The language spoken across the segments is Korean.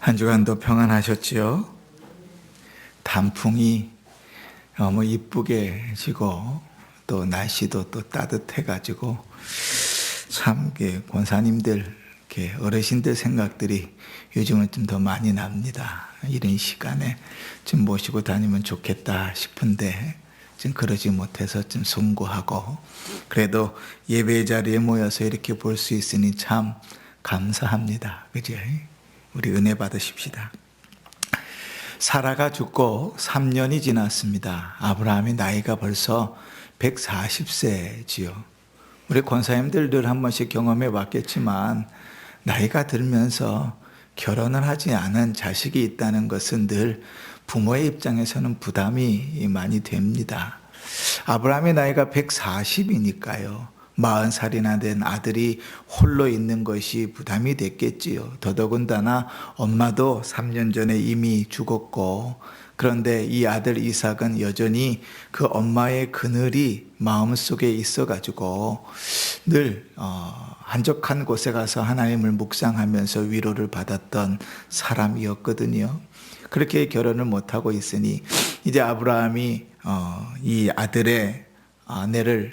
한 주간도 평안하셨지요? 단풍이 너무 이쁘게 지고 또 날씨도 또 따뜻해가지고 참 권사님들, 어르신들 생각들이 요즘은 좀 더 많이 납니다. 이런 시간에 좀 모시고 다니면 좋겠다 싶은데 좀 그러지 못해서 좀 송구하고, 그래도 예배 자리에 모여서 이렇게 볼 수 있으니 참 감사합니다. 그죠? 우리 은혜 받으십시다. 사라가 죽고 3년이 지났습니다. 아브라함의 나이가 벌써 140세지요. 우리 권사님들 늘 한 번씩 경험해 봤겠지만, 나이가 들면서 결혼을 하지 않은 자식이 있다는 것은 늘 부모의 입장에서는 부담이 많이 됩니다. 아브라함의 나이가 140이니까요. 40살이나 된 아들이 홀로 있는 것이 부담이 됐겠지요. 더더군다나 엄마도 3년 전에 이미 죽었고, 그런데 이 아들 이삭은 여전히 그 엄마의 그늘이 마음속에 있어가지고 늘 한적한 곳에 가서 하나님을 묵상하면서 위로를 받았던 사람이었거든요. 그렇게 결혼을 못하고 있으니 이제 아브라함이 이 아들의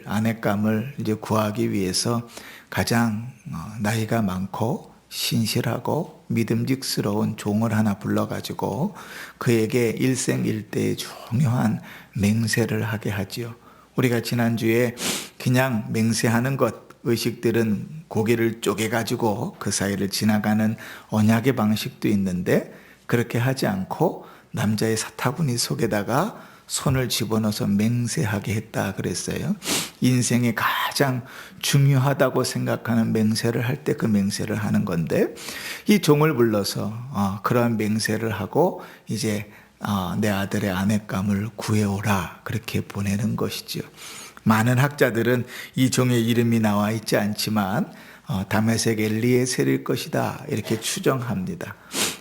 아내감을 이제 구하기 위해서 가장 나이가 많고 신실하고 믿음직스러운 종을 하나 불러가지고 그에게 일생일대의 중요한 맹세를 하게 하지요. 우리가 지난주에 그냥 맹세하는 것, 의식들은 고개를 쪼개가지고 그 사이를 지나가는 언약의 방식도 있는데, 그렇게 하지 않고 남자의 사타구니 속에다가 손을 집어넣어서 맹세하게 했다 그랬어요. 인생에 가장 중요하다고 생각하는 맹세를 할 때 그 맹세를 하는 건데, 이 종을 불러서 그러한 맹세를 하고 이제 내 아들의 아내감을 구해오라, 그렇게 보내는 것이죠. 많은 학자들은 이 종의 이름이 나와 있지 않지만 다메섹 엘리에셀일 것이다, 이렇게 추정합니다.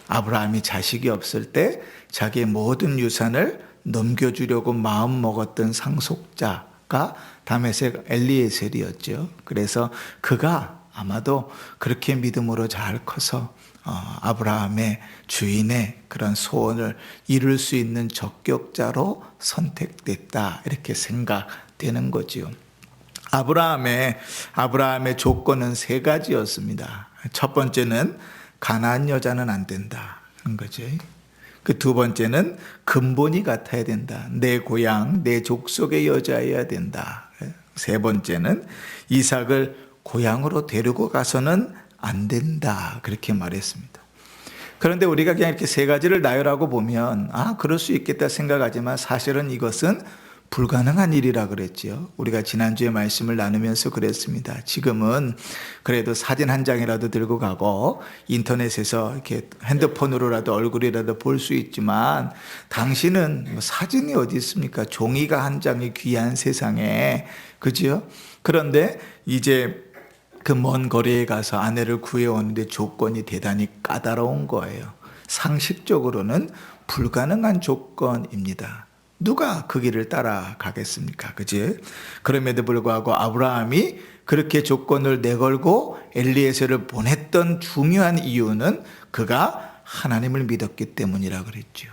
아브라함이 자식이 없을 때 자기의 모든 유산을 넘겨주려고 마음 먹었던 상속자가 다메섹 엘리에셀이었죠. 그래서 그가 아마도 그렇게 믿음으로 잘 커서 아브라함의 주인의 그런 소원을 이룰 수 있는 적격자로 선택됐다, 이렇게 생각되는 거지요. 아브라함의 조건은 3가지였습니다. 첫 번째는 가나안 여자는 안 된다는 거죠. 그 두 번째는 근본이 같아야 된다. 내 고향, 내 족속의 여자여야 된다. 세 번째는 이삭을 고향으로 데리고 가서는 안 된다, 그렇게 말했습니다. 그런데 우리가 그냥 이렇게 3가지를 나열하고 보면 그럴 수 있겠다 생각하지만, 사실은 이것은 불가능한 일이라 그랬지요. 우리가 지난주에 말씀을 나누면서 그랬습니다. 지금은 그래도 사진 한 장이라도 들고 가고 인터넷에서 이렇게 핸드폰으로라도 얼굴이라도 볼 수 있지만, 당시는 사진이 어디 있습니까? 종이가 한 장이 귀한 세상에, 그죠? 그런데 이제 그 먼 거리에 가서 아내를 구해오는데 조건이 대단히 까다로운 거예요. 상식적으로는 불가능한 조건입니다. 누가 그 길을 따라가겠습니까? 그지? 그럼에도 불구하고 아브라함이 그렇게 조건을 내걸고 엘리에셀을 보냈던 중요한 이유는 그가 하나님을 믿었기 때문이라 그랬죠.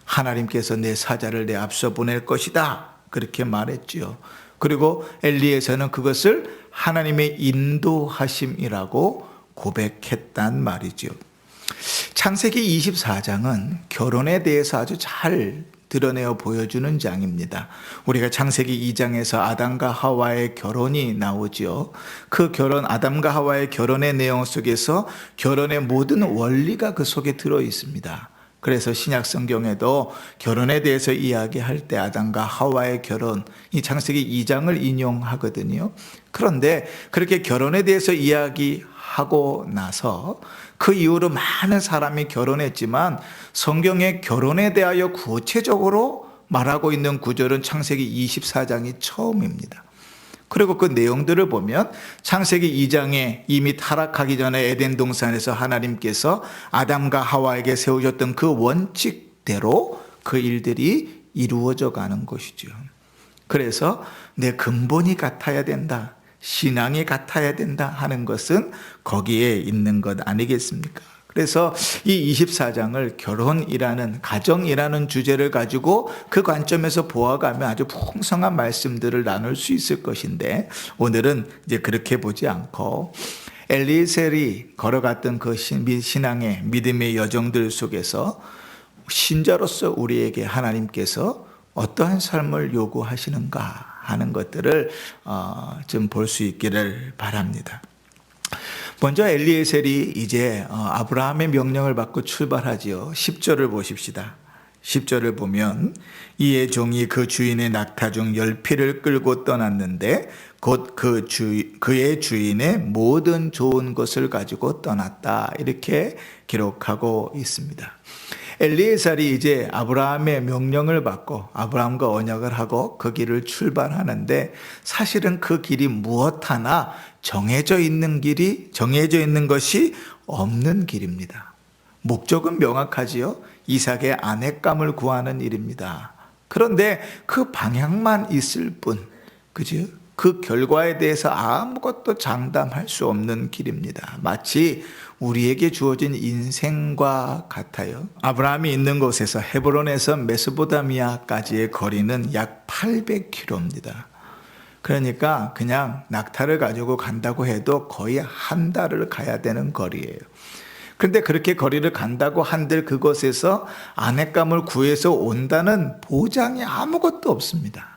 하나님께서 내 사자를 내 앞서 보낼 것이다, 그렇게 말했죠. 그리고 엘리에셀은 그것을 하나님의 인도하심이라고 고백했단 말이죠. 창세기 24장은 결혼에 대해서 아주 잘 드러내어 보여주는 장입니다. 우리가 창세기 2장에서 아담과 하와의 결혼이 나오죠. 그 결혼, 아담과 하와의 결혼의 내용 속에서 결혼의 모든 원리가 그 속에 들어 있습니다. 그래서 신약 성경에도 결혼에 대해서 이야기할 때 아담과 하와의 결혼, 이 창세기 2장을 인용하거든요. 그런데 그렇게 결혼에 대해서 이야기하고 나서 그 이후로 많은 사람이 결혼했지만, 성경에 결혼에 대하여 구체적으로 말하고 있는 구절은 창세기 24장이 처음입니다. 그리고 그 내용들을 보면 창세기 2장에 이미 타락하기 전에 에덴 동산에서 하나님께서 아담과 하와에게 세우셨던 그 원칙대로 그 일들이 이루어져 가는 것이죠. 그래서 내 근본이 같아야 된다, 신앙이 같아야 된다 하는 것은 거기에 있는 것 아니겠습니까? 그래서 이 24장을 결혼이라는, 가정이라는 주제를 가지고 그 관점에서 보아가면 아주 풍성한 말씀들을 나눌 수 있을 것인데, 오늘은 이제 그렇게 보지 않고 엘리에셀이 걸어갔던 그 신앙의 믿음의 여정들 속에서 신자로서 우리에게 하나님께서 어떠한 삶을 요구하시는가 하는 것들을 좀 볼 수 있기를 바랍니다. 먼저 엘리에셀이 이제 아브라함의 명령을 받고 출발하지요. 10절을 보십시다. 10절을 보면 이의 종이 그 주인의 낙타 중 10匹를 끌고 떠났는데 곧 그의 주인의 모든 좋은 것을 가지고 떠났다. 이렇게 기록하고 있습니다. 엘리에셀이 이제 아브라함의 명령을 받고 아브라함과 언약을 하고 그 길을 출발하는데, 사실은 그 길이 무엇 하나 정해져 있는 것이 없는 길입니다. 목적은 명확하지요. 이삭의 아내감을 구하는 일입니다. 그런데 그 방향만 있을 뿐, 그죠? 그 결과에 대해서 아무것도 장담할 수 없는 길입니다. 마치 우리에게 주어진 인생과 같아요. 아브라함이 있는 곳에서 헤브론에서 메소포타미아까지의 거리는 약 800km입니다. 그러니까 그냥 낙타를 가지고 간다고 해도 거의 한 달을 가야 되는 거리예요. 그런데 그렇게 거리를 간다고 한들 그곳에서 아내감을 구해서 온다는 보장이 아무것도 없습니다.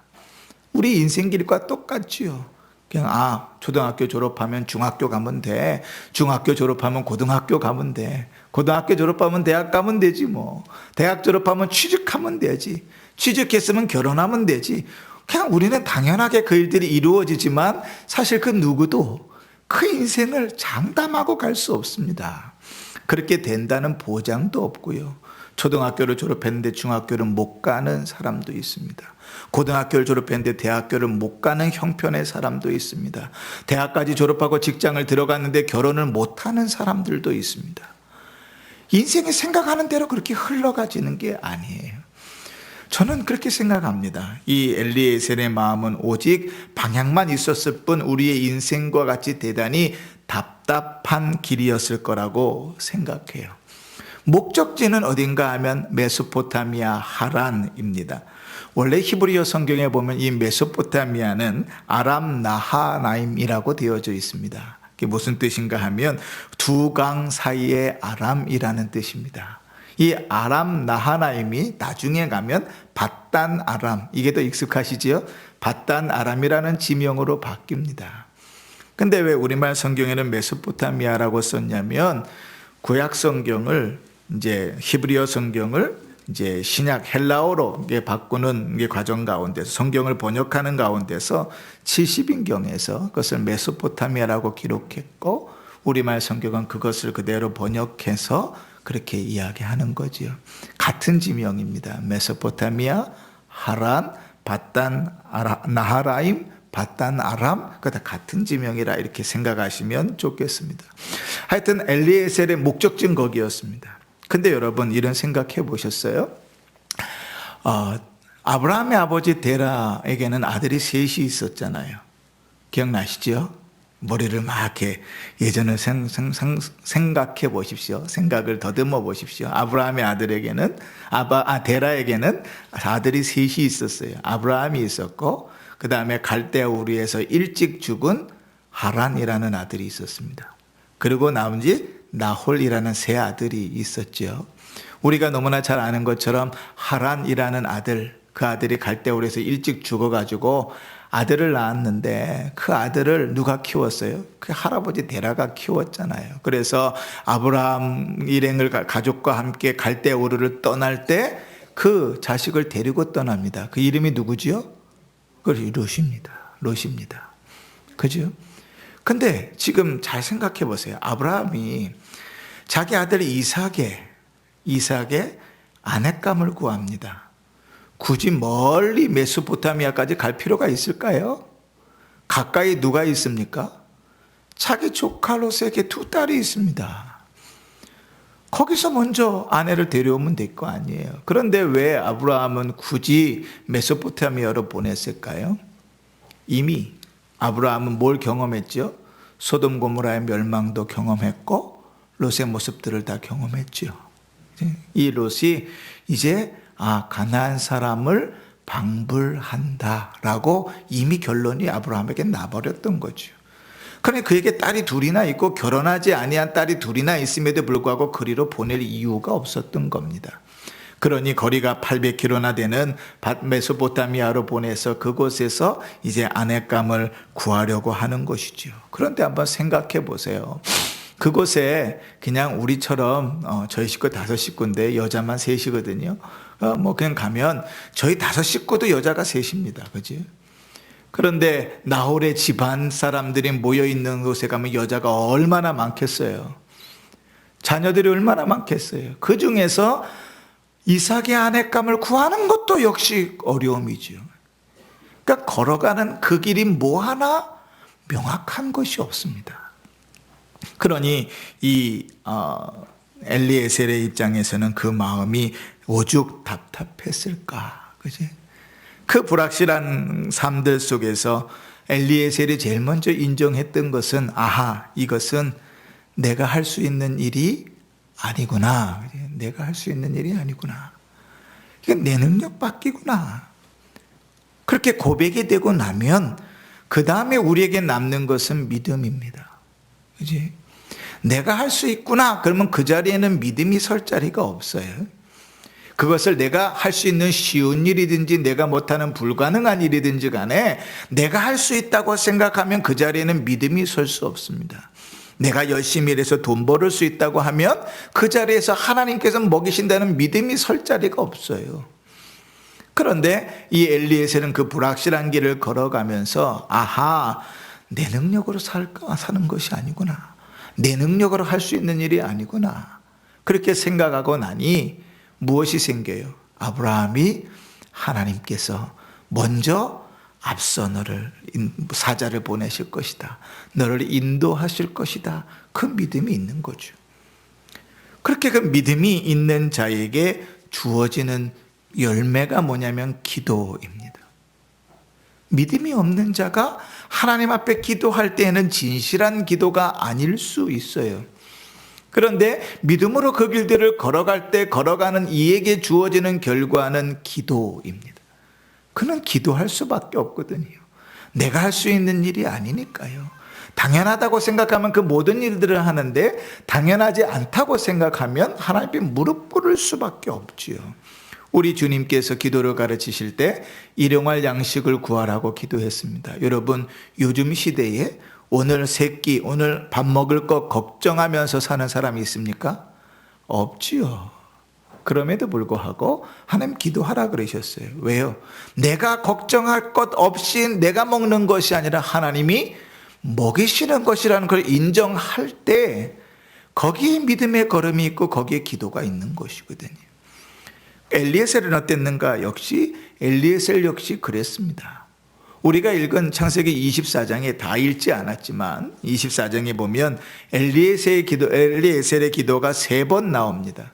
우리 인생길과 똑같지요. 그냥 초등학교 졸업하면 중학교 가면 돼. 중학교 졸업하면 고등학교 가면 돼. 고등학교 졸업하면 대학 가면 되지 뭐. 대학 졸업하면 취직하면 되지. 취직했으면 결혼하면 되지. 그냥 우리는 당연하게 그 일들이 이루어지지만 사실 그 누구도 그 인생을 장담하고 갈 수 없습니다. 그렇게 된다는 보장도 없고요. 초등학교를 졸업했는데 중학교를 못 가는 사람도 있습니다. 고등학교를 졸업했는데 대학교를 못 가는 형편의 사람도 있습니다. 대학까지 졸업하고 직장을 들어갔는데 결혼을 못하는 사람들도 있습니다. 인생이 생각하는 대로 그렇게 흘러가지는 게 아니에요. 저는 그렇게 생각합니다. 이 엘리에셀의 마음은 오직 방향만 있었을 뿐 우리의 인생과 같이 대단히 답답한 길이었을 거라고 생각해요. 목적지는 어딘가 하면 메소포타미아 하란입니다. 원래 히브리어 성경에 보면 이 메소포타미아는 아람 나하라임이라고 되어져 있습니다. 그게 무슨 뜻인가 하면 두 강 사이의 아람이라는 뜻입니다. 이 아람 나하라임이 나중에 가면 밧단 아람, 이게 더 익숙하시지요? 밧단 아람이라는 지명으로 바뀝니다. 근데 왜 우리말 성경에는 메소포타미아라고 썼냐면 구약 성경을 이제 히브리어 성경을 이제 신약 헬라어로 바꾸는 과정 가운데서 성경을 번역하는 가운데서 70인경에서 그것을 메소포타미아라고 기록했고 우리말 성경은 그것을 그대로 번역해서 그렇게 이야기하는 거지요. 같은 지명입니다. 메소포타미아, 하란, 밧단 나하라임, 밧단 아람, 그거 다 같은 지명이라 이렇게 생각하시면 좋겠습니다. 하여튼 엘리에셀의 목적지는 거기였습니다. 근데 여러분 이런 생각해 보셨어요? 아브라함의 아버지 데라에게는 아들이 셋이 있었잖아요. 기억나시죠? 머리를 막 이렇게 예전을 생각해 보십시오. 생각을 더듬어 보십시오. 아브라함의 아들에게는 데라에게는 아들이 셋이 있었어요. 아브라함이 있었고 그 다음에 갈대아 우르에서 일찍 죽은 하란이라는 아들이 있었습니다. 그리고 나머지 나홀이라는 세 아들이 있었죠. 우리가 너무나 잘 아는 것처럼 하란이라는 아들, 그 아들이 갈대아 우르에서 일찍 죽어가지고 아들을 낳았는데 그 아들을 누가 키웠어요? 그 할아버지 데라가 키웠잖아요. 그래서 아브라함 일행을 가족과 함께 갈대아 우르를 떠날 때 그 자식을 데리고 떠납니다. 그 이름이 누구지요? 그것이 롯입니다. 그죠? 근데 지금 잘 생각해 보세요. 아브라함이 자기 아들 이삭의 아내감을 구합니다. 굳이 멀리 메소포타미아까지 갈 필요가 있을까요? 가까이 누가 있습니까? 자기 조카 롯에게 두 딸이 있습니다. 거기서 먼저 아내를 데려오면 될 거 아니에요. 그런데 왜 아브라함은 굳이 메소포타미아로 보냈을까요? 이미 아브라함은 뭘 경험했죠? 소돔 고모라의 멸망도 경험했고 롯의 모습들을 다 경험했죠. 이 롯이 이제 가나안 사람을 방불한다라고 이미 결론이 아브라함에게 나버렸던 거죠. 그러니 그에게 딸이 둘이나 있고 결혼하지 아니한 딸이 둘이나 있음에도 불구하고 그리로 보낼 이유가 없었던 겁니다. 그러니 거리가 800km나 되는 메소포타미아로 보내서 그곳에서 이제 아내감을 구하려고 하는 것이죠. 그런데 한번 생각해 보세요. 그곳에 그냥 우리처럼 저희 식구 5식구인데 여자만 3이거든요. 그냥 가면 저희 5식구도 여자가 3입니다. 그지? 그런데 나홀의 집안 사람들이 모여있는 곳에 가면 여자가 얼마나 많겠어요. 자녀들이 얼마나 많겠어요. 그 중에서 이삭의 아내감을 구하는 것도 역시 어려움이죠. 그러니까 걸어가는 그 길이 뭐 하나 명확한 것이 없습니다. 그러니 이 엘리에셀의 입장에서는 그 마음이 오죽 답답했을까. 그지? 그 불확실한 삶들 속에서 엘리에셀이 제일 먼저 인정했던 것은 이것은 내가 할 수 있는 일이 아니구나. 내가 할 수 있는 일이 아니구나. 이게 내 능력 밖이구나. 그렇게 고백이 되고 나면 그 다음에 우리에게 남는 것은 믿음입니다. 그지? 내가 할 수 있구나. 그러면 그 자리에는 믿음이 설 자리가 없어요. 그것을 내가 할 수 있는 쉬운 일이든지 내가 못하는 불가능한 일이든지 간에 내가 할 수 있다고 생각하면 그 자리에는 믿음이 설 수 없습니다. 내가 열심히 일해서 돈 벌을 수 있다고 하면 그 자리에서 하나님께서 먹이신다는 믿음이 설 자리가 없어요. 그런데 이 엘리에셀은 그 불확실한 길을 걸어가면서 내 능력으로 사는 것이 아니구나. 내 능력으로 할 수 있는 일이 아니구나. 그렇게 생각하고 나니 무엇이 생겨요? 아브라함이 하나님께서 먼저 앞서 너를 사자를 보내실 것이다. 너를 인도하실 것이다. 그 믿음이 있는 거죠. 그렇게 그 믿음이 있는 자에게 주어지는 열매가 뭐냐면 기도입니다. 믿음이 없는 자가 하나님 앞에 기도할 때에는 진실한 기도가 아닐 수 있어요. 그런데 믿음으로 그 길들을 걸어갈 때 걸어가는 이에게 주어지는 결과는 기도입니다. 그는 기도할 수밖에 없거든요. 내가 할 수 있는 일이 아니니까요. 당연하다고 생각하면 그 모든 일들을 하는데 당연하지 않다고 생각하면 하나님 앞에 무릎 꿇을 수밖에 없지요. 우리 주님께서 기도를 가르치실 때 일용할 양식을 구하라고 기도했습니다. 여러분, 요즘 시대에 오늘 세끼, 오늘 밥 먹을 것 걱정하면서 사는 사람이 있습니까? 없지요. 그럼에도 불구하고 하나님 기도하라 그러셨어요. 왜요? 내가 걱정할 것 없이 내가 먹는 것이 아니라 하나님이 먹이시는 것이라는 걸 인정할 때 거기에 믿음의 걸음이 있고 거기에 기도가 있는 것이거든요. 엘리에셀은 어땠는가? 엘리에셀 역시 그랬습니다. 우리가 읽은 창세기 24장에 다 읽지 않았지만 24장에 보면 엘리에셀의 기도가 3번 나옵니다.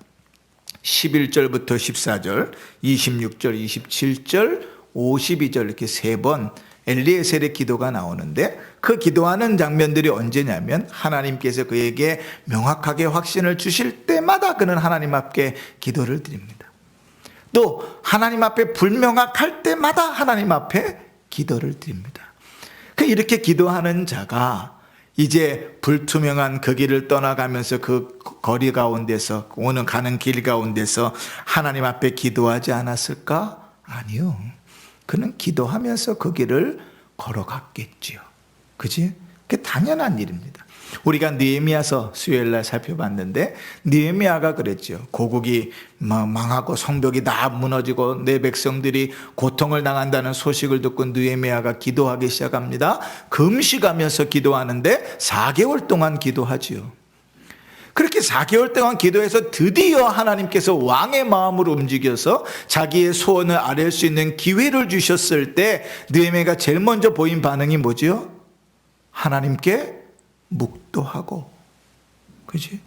11절부터 14절, 26절, 27절, 52절 이렇게 3번 엘리에셀의 기도가 나오는데 그 기도하는 장면들이 언제냐면 하나님께서 그에게 명확하게 확신을 주실 때마다 그는 하나님 앞에 기도를 드립니다. 또 하나님 앞에 불명확할 때마다 하나님 앞에 기도를 드립니다. 이렇게 기도하는 자가 이제 불투명한 그 길을 떠나가면서 그 거리 가운데서 가는 길 가운데서 하나님 앞에 기도하지 않았을까? 아니요. 그는 기도하면서 그 길을 걸어갔겠지요. 그지? 그게 당연한 일입니다. 우리가 느헤미야서 수요일날 살펴봤는데 느헤미야가 그랬죠. 고국이 망하고 성벽이 다 무너지고 내 백성들이 고통을 당한다는 소식을 듣고 느헤미야가 기도하기 시작합니다. 금식하면서 기도하는데 4개월 동안 기도하지요. 그렇게 4개월 동안 기도해서 드디어 하나님께서 왕의 마음으로 움직여서 자기의 소원을 아뢰 수 있는 기회를 주셨을 때 느헤미야가 제일 먼저 보인 반응이 뭐지요? 하나님께 묵도하고, 그지?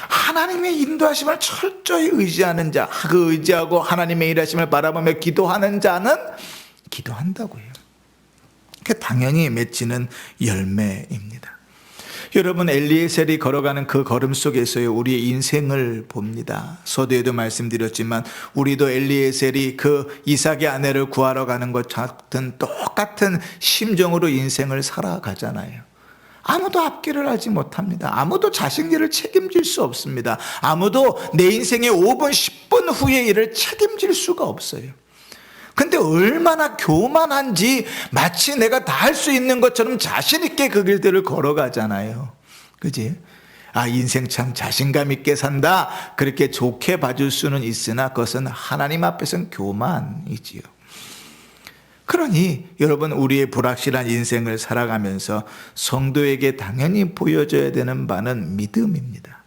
하나님의 인도하심을 철저히 의지하는 자, 그 의지하고 하나님의 일하심을 바라보며 기도하는 자는 기도한다고요. 그게 당연히 맺히는 열매입니다. 여러분, 엘리에셀이 걸어가는 그 걸음 속에서요, 우리의 인생을 봅니다. 서두에도 말씀드렸지만 우리도 엘리에셀이 그 이삭의 아내를 구하러 가는 것 같은 똑같은 심정으로 인생을 살아가잖아요. 아무도 앞길을 알지 못합니다. 아무도 자식 일을 책임질 수 없습니다. 아무도 내 인생의 5분, 10분 후의 일을 책임질 수가 없어요. 근데 얼마나 교만한지 마치 내가 다 할 수 있는 것처럼 자신 있게 그 길들을 걸어가잖아요. 그지? 아, 인생 참 자신감 있게 산다, 그렇게 좋게 봐줄 수는 있으나 그것은 하나님 앞에서는 교만이지요. 그러니 여러분, 우리의 불확실한 인생을 살아가면서 성도에게 당연히 보여줘야 되는 바는 믿음입니다.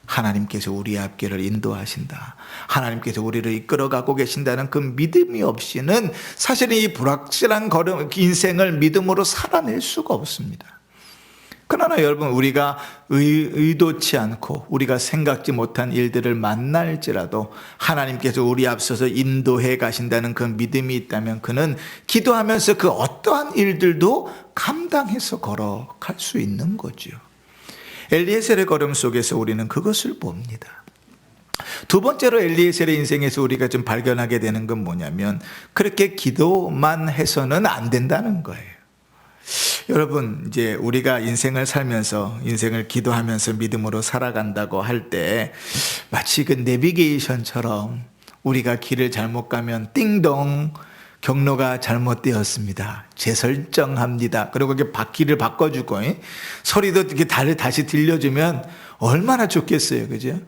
하나님께서 우리의 앞길을 인도하신다, 하나님께서 우리를 이끌어가고 계신다는 그 믿음이 없이는 사실은 이 불확실한 인생을 믿음으로 살아낼 수가 없습니다. 그러나 여러분, 우리가 의도치 않고 우리가 생각지 못한 일들을 만날지라도 하나님께서 우리 앞서서 인도해 가신다는 그 믿음이 있다면 그는 기도하면서 그 어떠한 일들도 감당해서 걸어갈 수 있는 거죠. 엘리에셀의 걸음 속에서 우리는 그것을 봅니다. 두 번째로 엘리에셀의 인생에서 우리가 좀 발견하게 되는 건 뭐냐면, 그렇게 기도만 해서는 안 된다는 거예요. 여러분, 이제 우리가 인생을 살면서, 인생을 기도하면서 믿음으로 살아간다고 할 때 마치 그 내비게이션처럼 우리가 길을 잘못 가면 띵동, 경로가 잘못되었습니다, 재설정합니다, 그리고 이렇게 바퀴를 바꿔주고 소리도 이렇게 다시 들려주면 얼마나 좋겠어요. 그죠?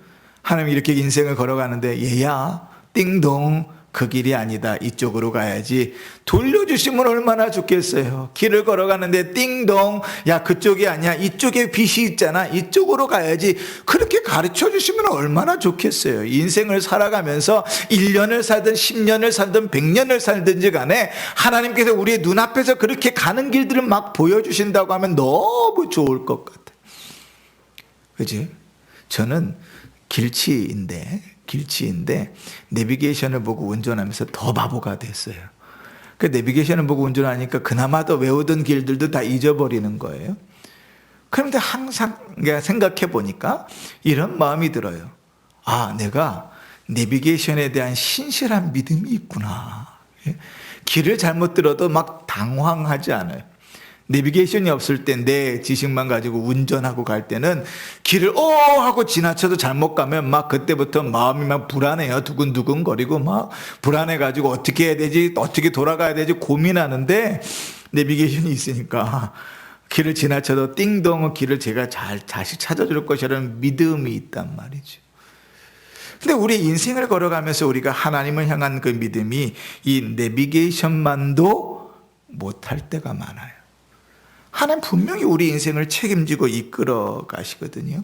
하나님 이렇게 인생을 걸어가는데 얘야 띵동, 그 길이 아니다, 이쪽으로 가야지, 돌려주시면 얼마나 좋겠어요. 길을 걸어가는데 띵동, 야 그쪽이 아니야, 이쪽에 빛이 있잖아, 이쪽으로 가야지, 그렇게 가르쳐 주시면 얼마나 좋겠어요. 인생을 살아가면서 1년을 살든 10년을 살든 100년을 살든지 간에 하나님께서 우리의 눈앞에서 그렇게 가는 길들을 막 보여주신다고 하면 너무 좋을 것 같아요. 그치? 저는 길치인데 내비게이션을 보고 운전하면서 더 바보가 됐어요. 그 내비게이션을 보고 운전하니까 그나마도 외우던 길들도 다 잊어버리는 거예요. 그런데 항상 생각해 보니까 이런 마음이 들어요. 아, 내가 내비게이션에 대한 신실한 믿음이 있구나. 길을 잘못 들어도 막 당황하지 않아요. 내비게이션이 없을 때 내 지식만 가지고 운전하고 갈 때는 길을 하고 지나쳐도 잘못 가면 막 그때부터 마음이 막 불안해요. 두근두근 거리고 막 불안해가지고 어떻게 해야 되지, 어떻게 돌아가야 되지 고민하는데, 내비게이션이 있으니까 길을 지나쳐도 띵동 길을 제가 다시 찾아줄 것이라는 믿음이 있단 말이죠. 근데 우리 인생을 걸어가면서 우리가 하나님을 향한 그 믿음이 이 내비게이션만도 못할 때가 많아요. 하나님 분명히 우리 인생을 책임지고 이끌어 가시거든요.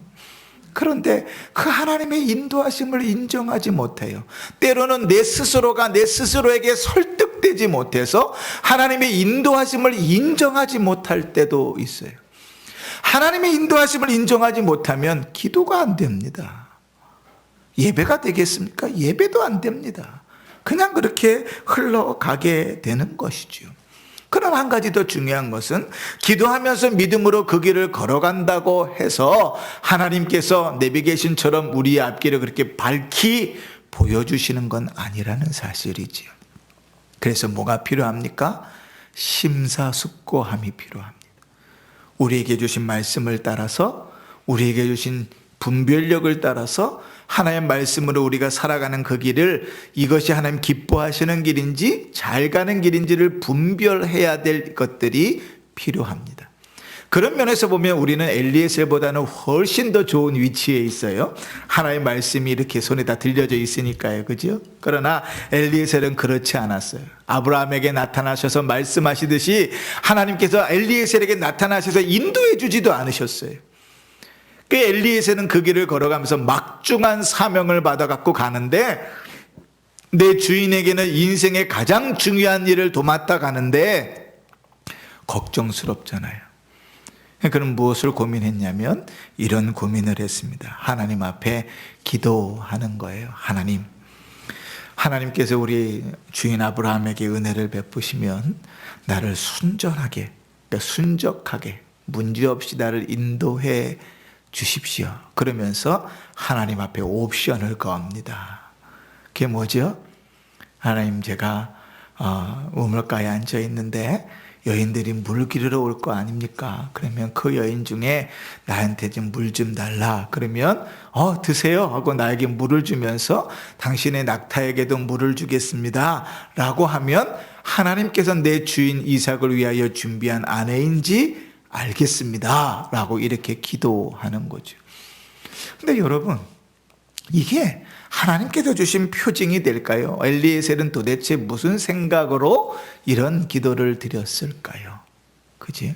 그런데 그 하나님의 인도하심을 인정하지 못해요. 때로는 내 스스로가 내 스스로에게 설득되지 못해서 하나님의 인도하심을 인정하지 못할 때도 있어요. 하나님의 인도하심을 인정하지 못하면 기도가 안 됩니다. 예배가 되겠습니까? 예배도 안 됩니다. 그냥 그렇게 흘러가게 되는 것이죠. 그러나 한 가지 더 중요한 것은, 기도하면서 믿음으로 그 길을 걸어간다고 해서 하나님께서 내비게이션처럼 우리의 앞길을 그렇게 밝히 보여주시는 건 아니라는 사실이지요. 그래서 뭐가 필요합니까? 심사숙고함이 필요합니다. 우리에게 주신 말씀을 따라서, 우리에게 주신 분별력을 따라서 하나님의 말씀으로 우리가 살아가는 그 길을, 이것이 하나님 기뻐하시는 길인지 잘 가는 길인지를 분별해야 될 것들이 필요합니다. 그런 면에서 보면 우리는 엘리에셀보다는 훨씬 더 좋은 위치에 있어요. 하나님의 말씀이 이렇게 손에 다 들려져 있으니까요. 그죠? 그러나 엘리에셀은 그렇지 않았어요. 아브라함에게 나타나셔서 말씀하시듯이 하나님께서 엘리에셀에게 나타나셔서 인도해 주지도 않으셨어요. 그 엘리에셀은 그 길을 걸어가면서 막중한 사명을 받아갖고 가는데, 내 주인에게는 인생의 가장 중요한 일을 도맡아 가는데 걱정스럽잖아요. 그럼 무엇을 고민했냐면 이런 고민을 했습니다. 하나님 앞에 기도하는 거예요. 하나님께서 우리 주인 아브라함에게 은혜를 베푸시면 나를 순적하게 문제없이 나를 인도해 주십시오. 그러면서 하나님 앞에 옵션을 거합니다. 그게 뭐죠? 하나님, 제가 우물가에 앉아 있는데 여인들이 물 기르러 올 거 아닙니까? 그러면 그 여인 중에 나한테 좀 물 좀 달라. 그러면 드세요 하고 나에게 물을 주면서 당신의 낙타에게도 물을 주겠습니다 라고 하면 하나님께서 내 주인 이삭을 위하여 준비한 아내인지 알겠습니다 라고 이렇게 기도하는 거죠. 근데 여러분, 이게 하나님께서 주신 표징이 될까요? 엘리에셀은 도대체 무슨 생각으로 이런 기도를 드렸을까요? 그지?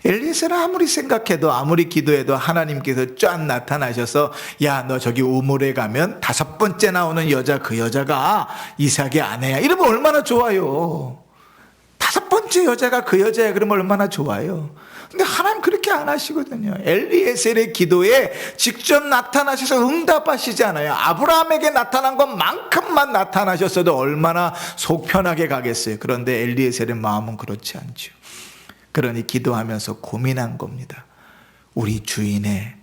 엘리에셀은 아무리 생각해도 아무리 기도해도 하나님께서 쫙 나타나셔서 야, 너 저기 우물에 가면 5번째 나오는 여자, 그 여자가 이삭의 아내야 이러면 얼마나 좋아요. 5번째 여자가 그 여자야 그러면 얼마나 좋아요. 근데 하나님 그렇게 안 하시거든요. 엘리에셀의 기도에 직접 나타나셔서 응답하시지 않아요. 아브라함에게 나타난 것만큼만 나타나셨어도 얼마나 속 편하게 가겠어요. 그런데 엘리에셀의 마음은 그렇지 않죠. 그러니 기도하면서 고민한 겁니다. 우리 주인의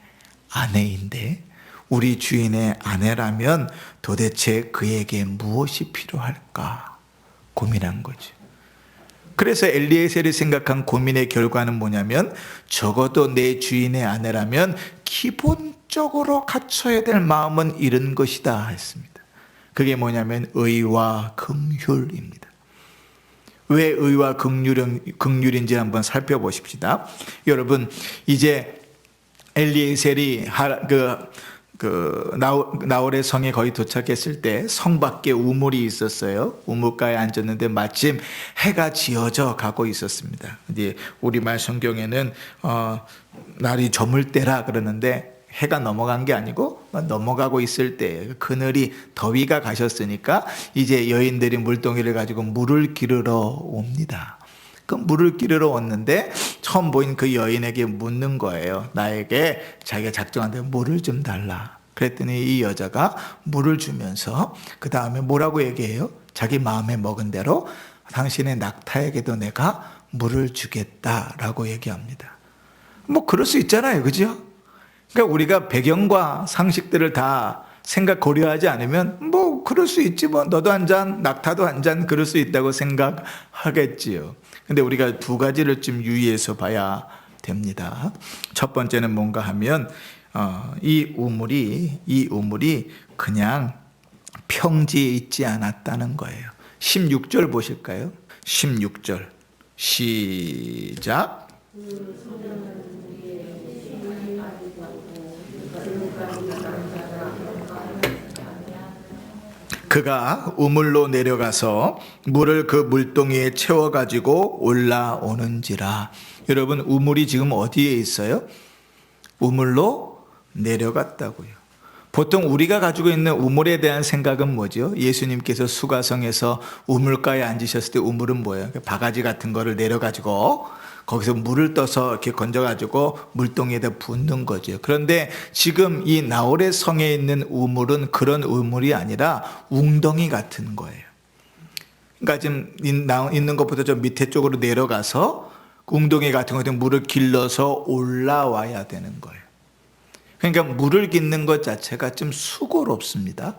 아내인데, 우리 주인의 아내라면 도대체 그에게 무엇이 필요할까 고민한 거죠. 그래서 엘리에셀이 생각한 고민의 결과는 뭐냐면, 적어도 내 주인의 아내라면 기본적으로 갖춰야 될 마음은 이런 것이다 했습니다. 그게 뭐냐면 의와 긍휼입니다. 왜 의와 긍휼인지 한번 살펴보십시다. 여러분, 이제 엘리에셀이 나홀의 성에 거의 도착했을 때 성 밖에 우물이 있었어요. 우물가에 앉았는데 마침 해가 지어져 가고 있었습니다. 이제 우리말 성경에는 날이 저물 때라 그러는데 해가 넘어간 게 아니고 넘어가고 있을 때 그늘이 더위가 가셨으니까 이제 여인들이 물동이를 가지고 물을 기르러 옵니다. 그 물을 기르러 왔는데 처음 보인 그 여인에게 묻는 거예요. 나에게 자기가 작정한 대로 물을 좀 달라. 그랬더니 이 여자가 물을 주면서 그 다음에 뭐라고 얘기해요? 자기 마음에 먹은 대로 당신의 낙타에게도 내가 물을 주겠다라고 얘기합니다. 뭐 그럴 수 있잖아요. 그죠? 그러니까 우리가 배경과 상식들을 다 생각 고려하지 않으면 뭐 그럴 수 있지, 뭐 너도 한 잔 낙타도 한 잔 그럴 수 있다고 생각하겠지요. 근데 우리가 두 가지를 좀 유의해서 봐야 됩니다. 첫 번째는 뭔가 하면 이 우물이 그냥 평지에 있지 않았다는 거예요. 16절 보실까요? 16절 시작. 그가 우물로 내려가서 물을 그 물동이에 채워가지고 올라오는지라. 여러분, 우물이 지금 어디에 있어요? 우물로 내려갔다고요. 보통 우리가 가지고 있는 우물에 대한 생각은 뭐죠? 예수님께서 수가성에서 우물가에 앉으셨을 때 우물은 뭐예요? 바가지 같은 거를 내려가지고 거기서 물을 떠서 이렇게 건져가지고 물동이에다 붓는 거죠. 그런데 지금 이 나홀의 성에 있는 우물은 그런 우물이 아니라 웅덩이 같은 거예요. 그러니까 지금 있는 것보다 좀 밑에 쪽으로 내려가서 웅덩이 같은 것에 물을 길러서 올라와야 되는 거예요. 그러니까 물을 깃는 것 자체가 좀 수고롭습니다.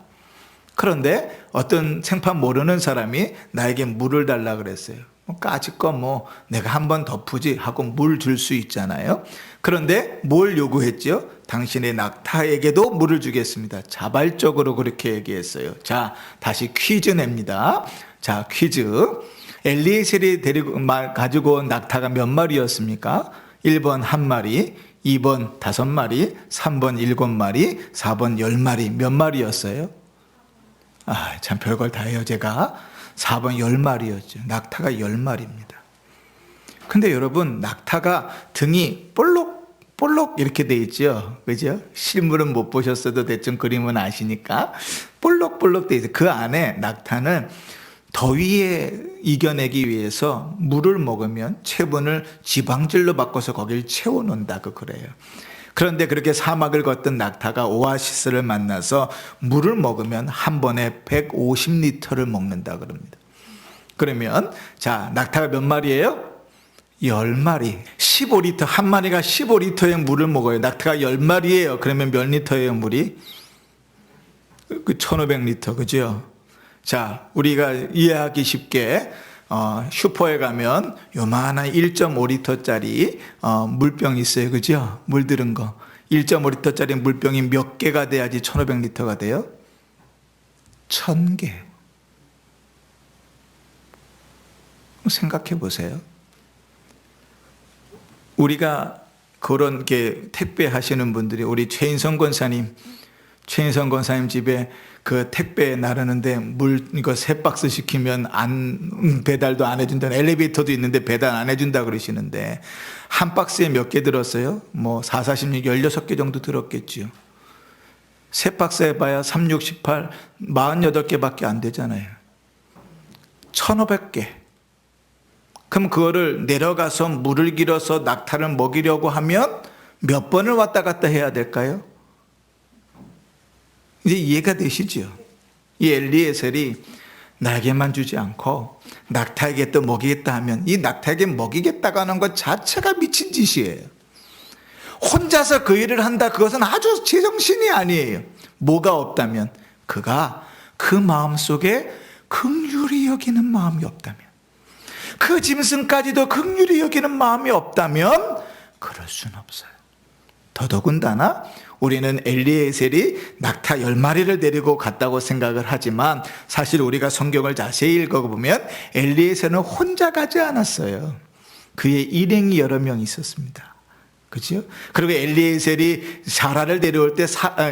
그런데 어떤 생판 모르는 사람이 나에게 물을 달라 그랬어요. 까짓거 내가 한 번 더 푸지 하고 물 줄 수 있잖아요. 그런데 뭘 요구했죠? 당신의 낙타에게도 물을 주겠습니다. 자발적으로 그렇게 얘기했어요. 자, 다시 퀴즈 냅니다. 자, 퀴즈. 엘리에셀이 가지고 온 낙타가 몇 마리였습니까? 1번 1마리, 2번 5마리, 3번 7마리, 4번 10마리. 몇 마리였어요? 참 별걸 다 해요, 제가. 4번 10마리였죠. 낙타가 10마리입니다. 근데 여러분, 낙타가 등이 볼록 이렇게 돼 있죠. 그죠? 실물은 못 보셨어도 대충 그림은 아시니까 볼록 돼 있어요. 그 안에 낙타는 더위에 이겨내기 위해서 물을 먹으면 체분을 지방질로 바꿔서 거길 채워놓는다고 그래요. 그런데 그렇게 사막을 걷던 낙타가 오아시스를 만나서 물을 먹으면 한 번에 150리터를 먹는다 그럽니다. 그러면 자, 낙타가 몇 마리예요? 10마리, 15리터, 한 마리가 15리터의 물을 먹어요. 낙타가 10마리예요. 그러면 몇 리터예요, 물이? 1500리터, 그죠? 자, 우리가 이해하기 쉽게 슈퍼에 가면 요만한 1.5리터짜리 물병이 있어요. 그죠? 물 들은 거. 1.5리터짜리 물병이 몇 개가 돼야지 1500리터가 돼요? 1000개. 생각해 보세요. 우리가 그런 게 택배 하시는 분들이 우리 최인성 권사님 집에 그 택배 나르는데 물 이거 3박스 시키면 배달도 안 해준다는, 엘리베이터도 있는데 배달 안 해준다 그러시는데 한 박스에 몇 개 들었어요? 뭐 4, 46, 16개 정도 들었겠지요. 3박스 해봐야 3, 6, 18, 48개밖에 안 되잖아요. 1500개. 그럼 그거를 내려가서 물을 길어서 낙타를 먹이려고 하면 몇 번을 왔다 갔다 해야 될까요? 이제 이해가 되시죠? 이 엘리에셀이 나에게만 주지 않고 낙타에게 또 먹이겠다 하면 이 낙타에게 먹이겠다고 하는 것 자체가 미친 짓이에요. 혼자서 그 일을 한다, 그것은 아주 제정신이 아니에요. 뭐가 없다면? 그가 그 마음속에 긍휼히 여기는 마음이 없다면, 그 짐승까지도 긍휼히 여기는 마음이 없다면 그럴 수는 없어요. 더더군다나 우리는 엘리에셀이 낙타 10마리를 데리고 갔다고 생각을 하지만 사실 우리가 성경을 자세히 읽어보면 엘리에셀은 혼자 가지 않았어요. 그의 일행이 여러 명 있었습니다. 그죠? 그리고 엘리에셀이 사라를 데려올 때,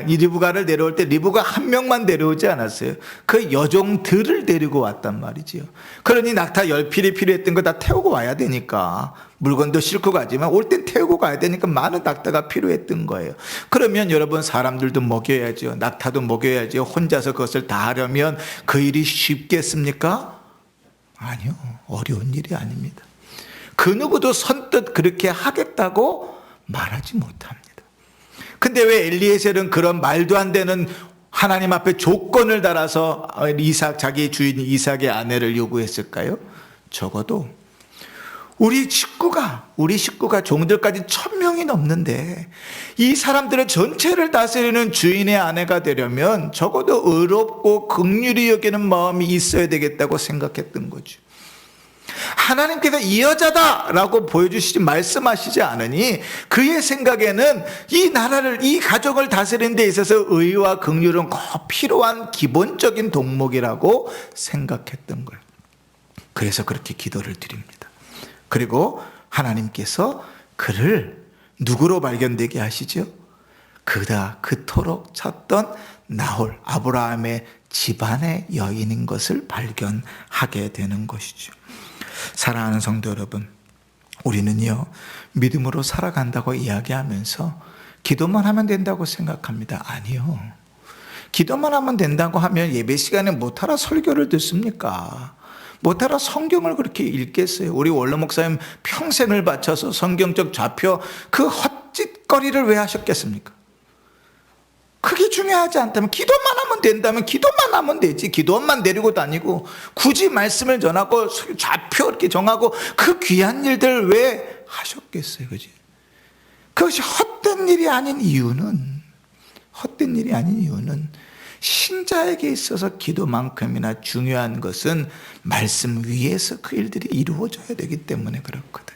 리브가를 데려올 때 리브가 한 명만 데려오지 않았어요. 그 여종들을 데리고 왔단 말이지요. 그러니 낙타 10필이 필요했던 거 다 태우고 와야 되니까, 물건도 싣고 가지만 올 땐 태우고 가야 되니까 많은 낙타가 필요했던 거예요. 그러면 여러분, 사람들도 먹여야죠. 낙타도 먹여야죠. 혼자서 그것을 다 하려면 그 일이 쉽겠습니까? 아니요. 어려운 일이 아닙니다. 그 누구도 선뜻 그렇게 하겠다고 말하지 못합니다. 근데 왜 엘리에셀은 그런 말도 안 되는 하나님 앞에 조건을 달아서 자기 주인 이삭의 아내를 요구했을까요? 적어도 우리 식구가 종들까지 1000명이 넘는데 이 사람들의 전체를 다스리는 주인의 아내가 되려면 적어도 의롭고 긍휼히 여기는 마음이 있어야 되겠다고 생각했던 거죠. 하나님께서 이 여자다라고 보여주시지 말씀하시지 않으니 그의 생각에는 이 나라를, 이 가족을 다스리는 데 있어서 의와 긍휼은 꼭 필요한 기본적인 덕목이라고 생각했던 거예요. 그래서 그렇게 기도를 드립니다. 그리고 하나님께서 그를 누구로 발견되게 하시죠? 그가 그토록 찾던 나홀, 아브라함의 집안의 여인인 것을 발견하게 되는 것이죠. 사랑하는 성도 여러분, 우리는요, 믿음으로 살아간다고 이야기하면서 기도만 하면 된다고 생각합니다. 아니요. 기도만 하면 된다고 하면 예배 시간에 못하라 설교를 듣습니까? 못하라 성경을 그렇게 읽겠어요? 우리 원로 목사님 평생을 바쳐서 성경적 좌표 그 헛짓거리를 왜 하셨겠습니까? 그게 중요하지 않다면, 기도만 하면 된다면 기도만 하면 되지. 기도만 내리고 다니고 굳이 말씀을 전하고 좌표 이렇게 정하고 그 귀한 일들 왜 하셨겠어요? 그지? 그것이 헛된 일이 아닌 이유는 신자에게 있어서 기도만큼이나 중요한 것은 말씀 위에서 그 일들이 이루어져야 되기 때문에 그렇거든.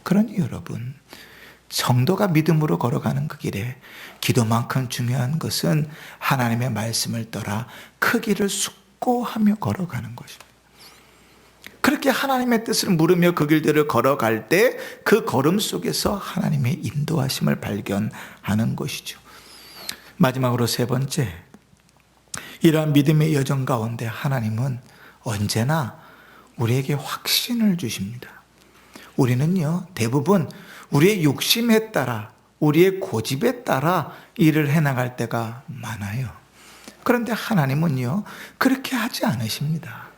그러니 여러분, 성도가 믿음으로 걸어가는 그 길에 기도만큼 중요한 것은 하나님의 말씀을 따라 그 길을 숙고하며 걸어가는 것입니다. 그렇게 하나님의 뜻을 물으며 그 길들을 걸어갈 때 그 걸음 속에서 하나님의 인도하심을 발견하는 것이죠. 마지막으로 세 번째, 이러한 믿음의 여정 가운데 하나님은 언제나 우리에게 확신을 주십니다. 우리는요, 대부분 우리의 욕심에 따라, 우리의 고집에 따라 일을 해나갈 때가 많아요. 그런데 하나님은요, 그렇게 하지 않으십니다.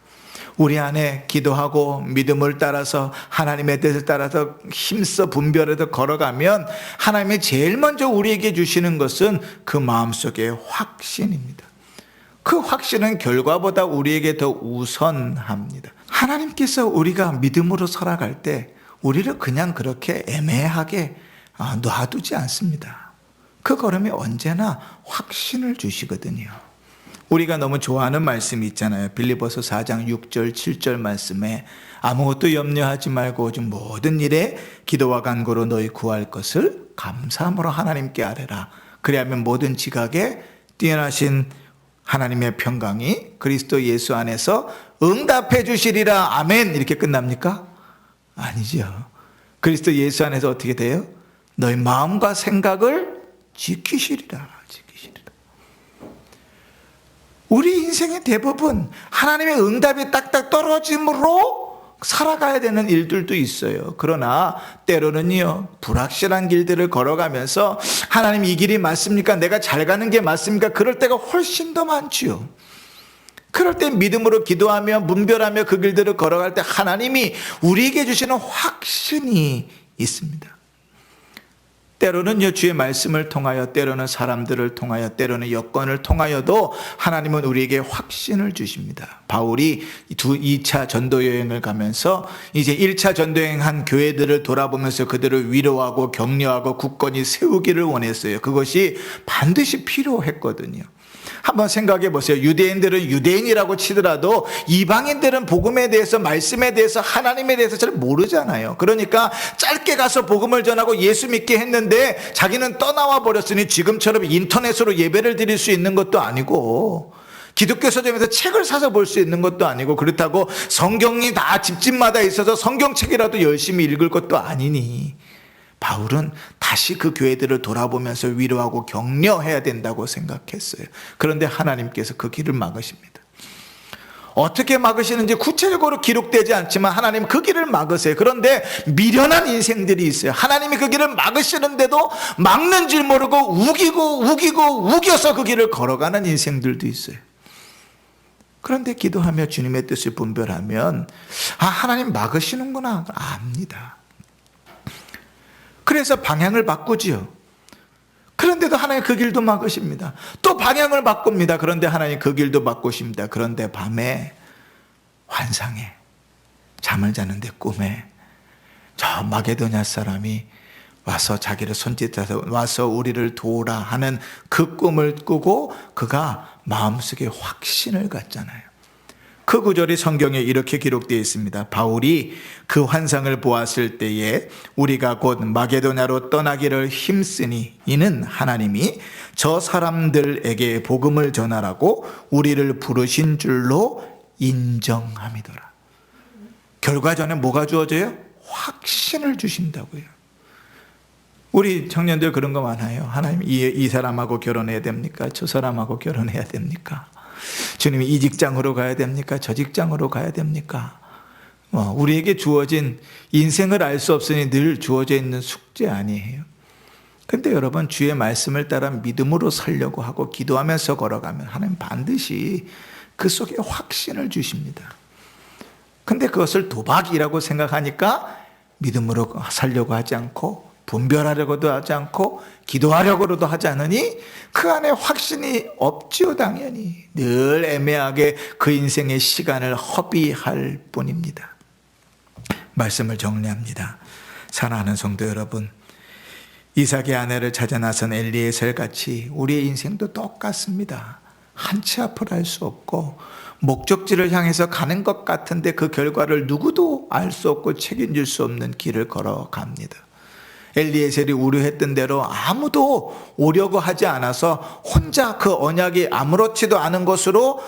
우리 안에 기도하고 믿음을 따라서 하나님의 뜻을 따라서 힘써 분별해서 걸어가면 하나님이 제일 먼저 우리에게 주시는 것은 그 마음속의 확신입니다. 그 확신은 결과보다 우리에게 더 우선합니다. 하나님께서 우리가 믿음으로 살아갈 때 우리를 그냥 그렇게 애매하게 놔두지 않습니다. 그 걸음이 언제나 확신을 주시거든요. 우리가 너무 좋아하는 말씀이 있잖아요. 빌립보서 4장 6절 7절 말씀에 아무것도 염려하지 말고 오직 모든 일에 기도와 간구로 너희 구할 것을 감사함으로 하나님께 아뢰라. 그리하면 모든 지각에 뛰어나신 하나님의 평강이 그리스도 예수 안에서 응답해 주시리라. 아멘. 이렇게 끝납니까? 아니죠. 그리스도 예수 안에서 어떻게 돼요? 너희 마음과 생각을 지키시리라. 우리 인생의 대부분 하나님의 응답이 딱딱 떨어짐으로 살아가야 되는 일들도 있어요. 그러나 때로는요, 불확실한 길들을 걸어가면서 하나님 이 길이 맞습니까? 내가 잘 가는 게 맞습니까? 그럴 때가 훨씬 더 많지요. 그럴 때 믿음으로 기도하며 분별하며 그 길들을 걸어갈 때 하나님이 우리에게 주시는 확신이 있습니다. 때로는요, 주의 말씀을 통하여, 때로는 사람들을 통하여, 때로는 여건을 통하여도 하나님은 우리에게 확신을 주십니다. 바울이 2차 전도 여행을 가면서 이제 1차 전도 여행한 교회들을 돌아보면서 그들을 위로하고 격려하고 굳건히 세우기를 원했어요. 그것이 반드시 필요했거든요. 한번 생각해 보세요. 유대인들은 유대인이라고 치더라도 이방인들은 복음에 대해서, 말씀에 대해서, 하나님에 대해서 잘 모르잖아요. 그러니까 짧게 가서 복음을 전하고 예수 믿게 했는데 자기는 떠나와 버렸으니 지금처럼 인터넷으로 예배를 드릴 수 있는 것도 아니고 기독교 서점에서 책을 사서 볼 수 있는 것도 아니고 그렇다고 성경이 다 집집마다 있어서 성경책이라도 열심히 읽을 것도 아니니 바울은 다시 그 교회들을 돌아보면서 위로하고 격려해야 된다고 생각했어요. 그런데 하나님께서 그 길을 막으십니다. 어떻게 막으시는지 구체적으로 기록되지 않지만 하나님 그 길을 막으세요. 그런데 미련한 인생들이 있어요. 하나님이 그 길을 막으시는데도 막는 줄 모르고 우겨서 그 길을 걸어가는 인생들도 있어요. 그런데 기도하며 주님의 뜻을 분별하면 하나님 막으시는구나 압니다. 그래서 방향을 바꾸지요. 그런데도 하나님 그 길도 막으십니다. 또 방향을 바꿉니다. 그런데 하나님 그 길도 바꾸십니다. 그런데 밤에 환상에, 잠을 자는데 꿈에 저 마게도냐 사람이 와서 자기를 손짓해서 와서 우리를 도우라 하는 그 꿈을 꾸고 그가 마음속에 확신을 갖잖아요. 그 구절이 성경에 이렇게 기록되어 있습니다. 바울이 그 환상을 보았을 때에 우리가 곧 마게도냐로 떠나기를 힘쓰니 이는 하나님이 저 사람들에게 복음을 전하라고 우리를 부르신 줄로 인정함이더라. 결과전에 뭐가 주어져요? 확신을 주신다고요. 우리 청년들 그런 거 많아요. 하나님 이 사람하고 결혼해야 됩니까? 저 사람하고 결혼해야 됩니까? 주님이 이 직장으로 가야 됩니까? 저 직장으로 가야 됩니까? 우리에게 주어진 인생을 알 수 없으니 늘 주어져 있는 숙제 아니에요. 근데 여러분 주의 말씀을 따라 믿음으로 살려고 하고 기도하면서 걸어가면 하나님 반드시 그 속에 확신을 주십니다. 근데 그것을 도박이라고 생각하니까 믿음으로 살려고 하지 않고 분별하려고도 하지 않고 기도하려고도 하지 않으니 그 안에 확신이 없지요. 당연히 늘 애매하게 그 인생의 시간을 허비할 뿐입니다. 말씀을 정리합니다. 사랑하는 성도 여러분, 이삭의 아내를 찾아 나선 엘리에셀 같이 우리의 인생도 똑같습니다. 한 치 앞을 알 수 없고 목적지를 향해서 가는 것 같은데 그 결과를 누구도 알 수 없고 책임질 수 없는 길을 걸어갑니다. 엘리에셀이 우려했던 대로 아무도 오려고 하지 않아서 혼자 그 언약이 아무렇지도 않은 것으로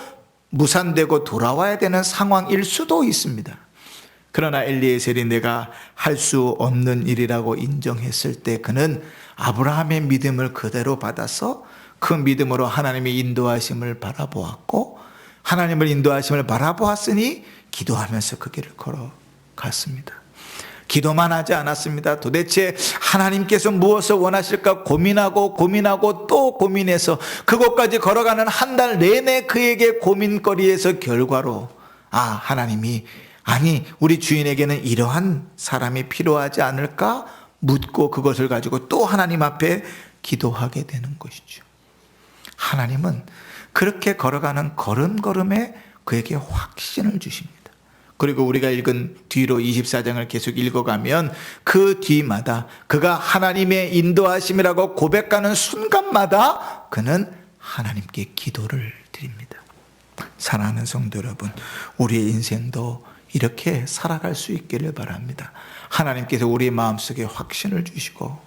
무산되고 돌아와야 되는 상황일 수도 있습니다. 그러나 엘리에셀이 내가 할 수 없는 일이라고 인정했을 때 그는 아브라함의 믿음을 그대로 받아서 그 믿음으로 하나님의 인도하심을 바라보았고 하나님을 인도하심을 바라보았으니 기도하면서 그 길을 걸어갔습니다. 기도만 하지 않았습니다. 도대체 하나님께서 무엇을 원하실까 고민하고 또 고민해서 그곳까지 걸어가는 한 달 내내 그에게 고민거리에서 결과로 하나님이 우리 주인에게는 이러한 사람이 필요하지 않을까 묻고 그것을 가지고 또 하나님 앞에 기도하게 되는 것이죠. 하나님은 그렇게 걸어가는 걸음걸음에 그에게 확신을 주십니다. 그리고 우리가 읽은 뒤로 24장을 계속 읽어가면 그 뒤마다 그가 하나님의 인도하심이라고 고백하는 순간마다 그는 하나님께 기도를 드립니다. 사랑하는 성도 여러분, 우리의 인생도 이렇게 살아갈 수 있기를 바랍니다. 하나님께서 우리 마음속에 확신을 주시고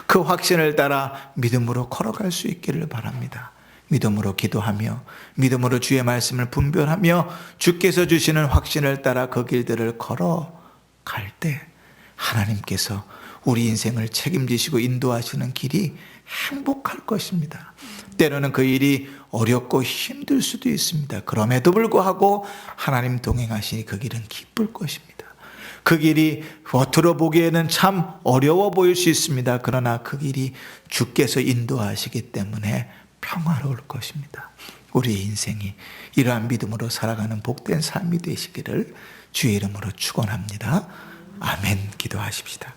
그 확신을 따라 믿음으로 걸어갈 수 있기를 바랍니다. 믿음으로 기도하며 믿음으로 주의 말씀을 분별하며 주께서 주시는 확신을 따라 그 길들을 걸어갈 때 하나님께서 우리 인생을 책임지시고 인도하시는 길이 행복할 것입니다. 때로는 그 일이 어렵고 힘들 수도 있습니다. 그럼에도 불구하고 하나님 동행하시니 그 길은 기쁠 것입니다. 그 길이 겉으로 보기에는 참 어려워 보일 수 있습니다. 그러나 그 길이 주께서 인도하시기 때문에 평화로울 것입니다. 우리의 인생이 이러한 믿음으로 살아가는 복된 삶이 되시기를 주의 이름으로 축원합니다. 아멘. 기도하십시다.